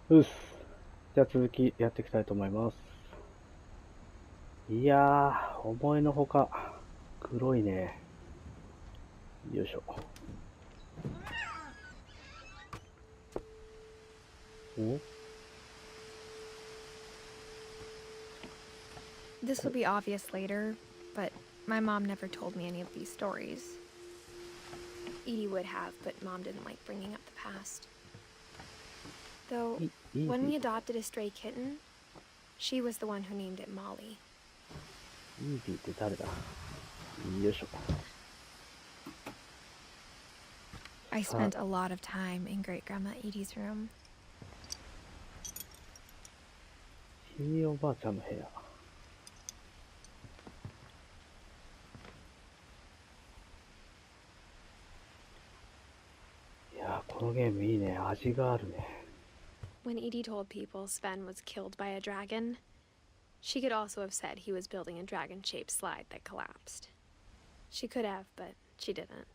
うっす。じゃあ続きやっていきたいと思います。いやー、思いのほか黒いね。よいしょ。お This will be obvious later, but my mom never told me any of these stories. Edie would have, but Mom didn't like bringing up the past. Though, when we adopted a stray kitten, she was the one who named it Molly. イーディって誰だ？よいしょ。I spent a lot of time in Great-Grandma Edie's room. ひいおばあちゃんの部屋。いやー、このゲームいいね。味があるね。When Edie told people Sven was killed by a dragon, she could also have said he was building a dragon-shaped slide that collapsed. She could have, but she didn't.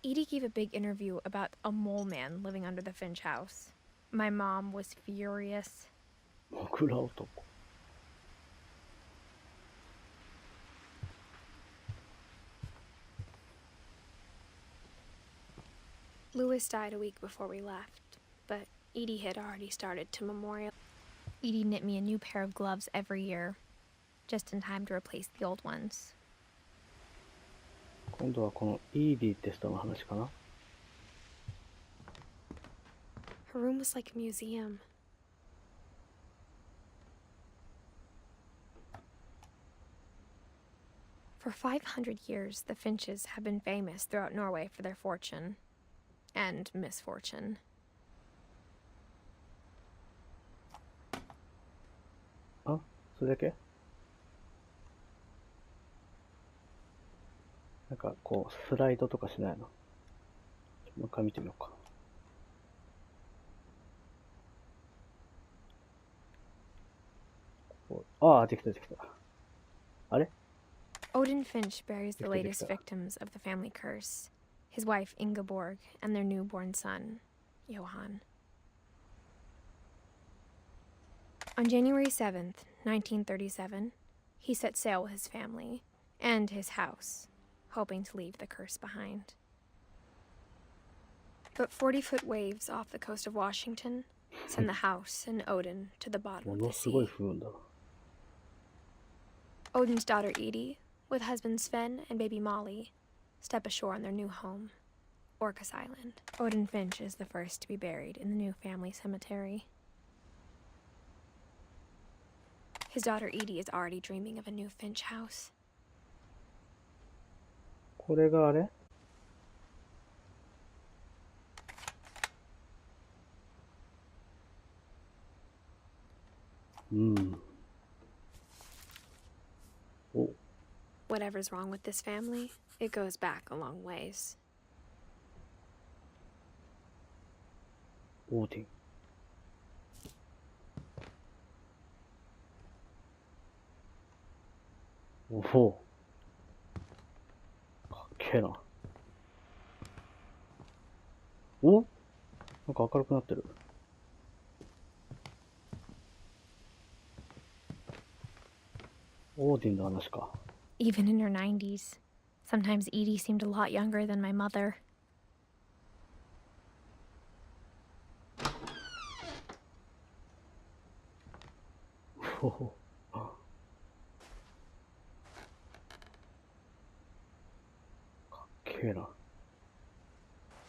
Edie gave a big interview about a mole man living under the Finch house. My mom was furious. モグラ男。Louis died a week before we left, but Edie had already started to memorial. Edie knit me a new pair of gloves every year, just in time to replace the old ones. 今度はこのイーディって人の話かな。 Her room was like a museum. For 500 years, the Finches have been famous throughout Norway for their fortune and misfortune. あ、それだけ？なんかこうスライドとかしないの？もう一回見てみようか。ああ、できたできた。あれ？ Odin Finch buries the latest victims of the family curse, his wife Ingeborg and their newborn son, Johan. On January 7th, 1937, he set sail with his family and his house, hoping to leave the curse behind. But 40-foot waves off the coast of Washington send the house and Odin to the bottom of the sea. Odin's daughter Edie, with husband Sven and baby Molly, step ashore on their new home, Orcas Island. Odin Finch is the first to be buried in the new family cemetery. His daughter Edie is already dreaming of a new Finch house. これがあれ？うん。お。Whatever's wrong with this family, it goes back a long ways. オーディン。おお。かっけえな。お？なんか明るくなってる。オーディンの話か。Even in her 90s, sometimes Edie seemed a lot younger than my mother. Oh.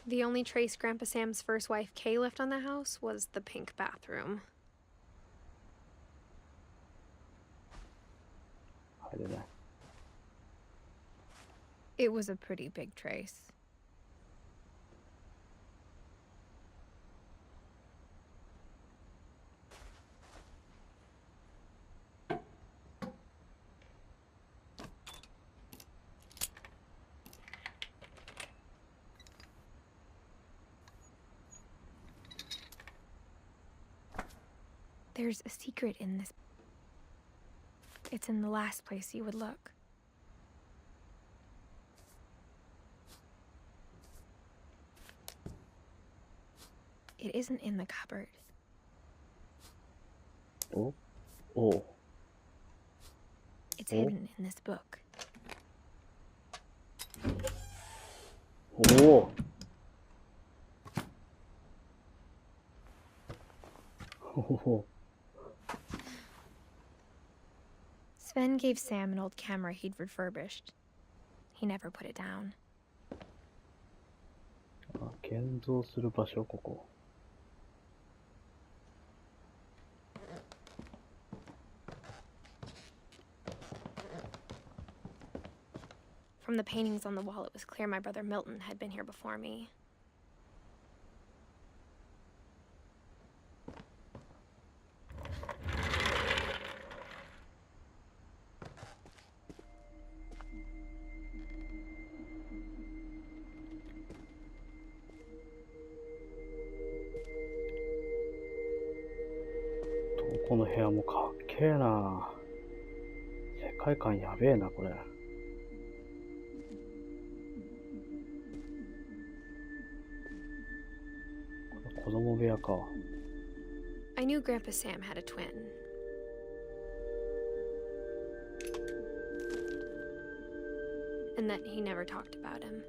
The only trace Grandpa Sam's first wife Kay left on the house was the pink bathroom. It was a pretty big trace. There's a secret in this. It's in the last place you would look. It isn't in the cupboard. おお It's hidden in this book. おおお Sven gave Sam an old camera he'd refurbished. He never put it down. 建造する場所、ここ。From the paintings on the wall, it was clear my brother Milton had been here before me.どこの部屋もかっけえな。世界観やべえな、これ。子供部屋か。I knew Grandpa Sam had a twin. And that he never talked about him.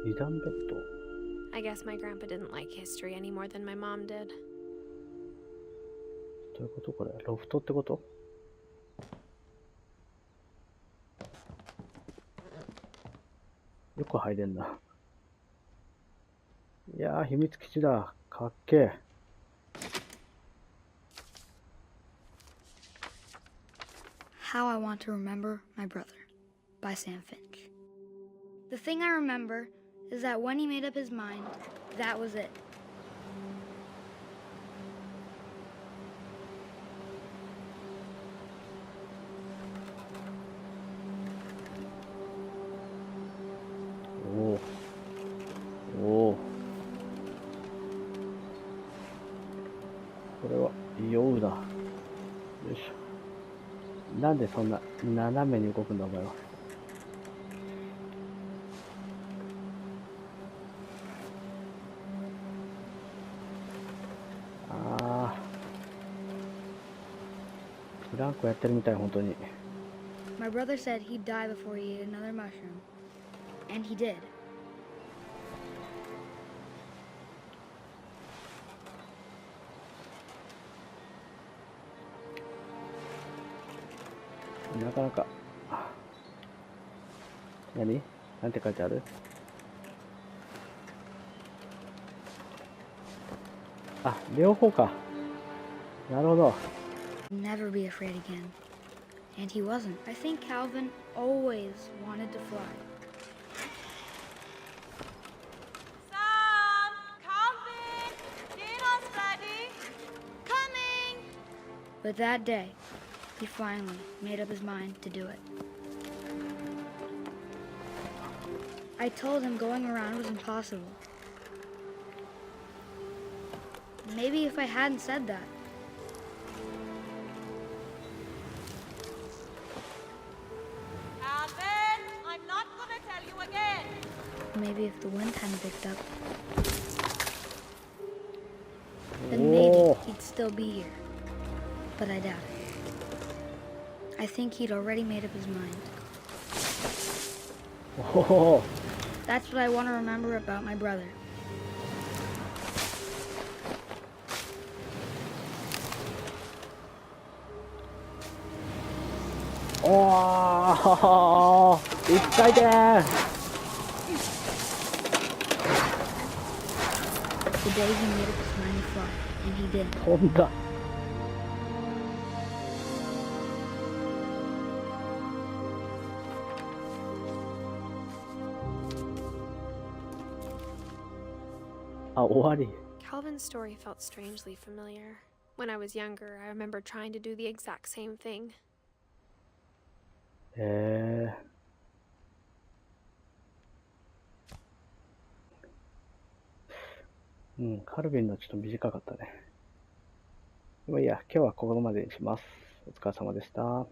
二段ベッド。 I guess my grandpa didn't like history any more than my mom did. どういうことこれ？ロフトってこと？よく入れんな。いやー、秘密基地だ。かっけえ。How I Want to Remember My Brother by Sam Finch. The thing I remember is that when he made up his mind, that was it. Oh. Oh. これは酔うな。よいしょ。なんでそんな斜めに動くんだお前は。ああ。ブランコやってるみたい本当に。My brother said he'd die before he ate another mushroom. And he did. なかなか。何？なんて書いてある？あ、両方か。なるほど。Never be afraid again. And he wasn't. I think Calvin always wanted to fly. Sam! Calvin! Dinner's ready! Coming! But that day, he finally made up his mind to do it. I told him going around was impossible. Maybe if I hadn't said that. Calvin! I'm not gonna tell you again! Maybe if the wind hadn't picked up, then maybe he'd still be here. But I doubt it. I think he'd already made up his mind. Oh. That's what I want to remember about my brother. Oh! 一回転! The day he made up his mind to fly, and he did. 飛んだ。あ、終わり。 Calvin's story felt strangely familiar. When I was younger, I remember trying to do the exact same thing. うん、カルビンのちょっと短かったね。まあいいや、今日はここまでにします。お疲れ様でした。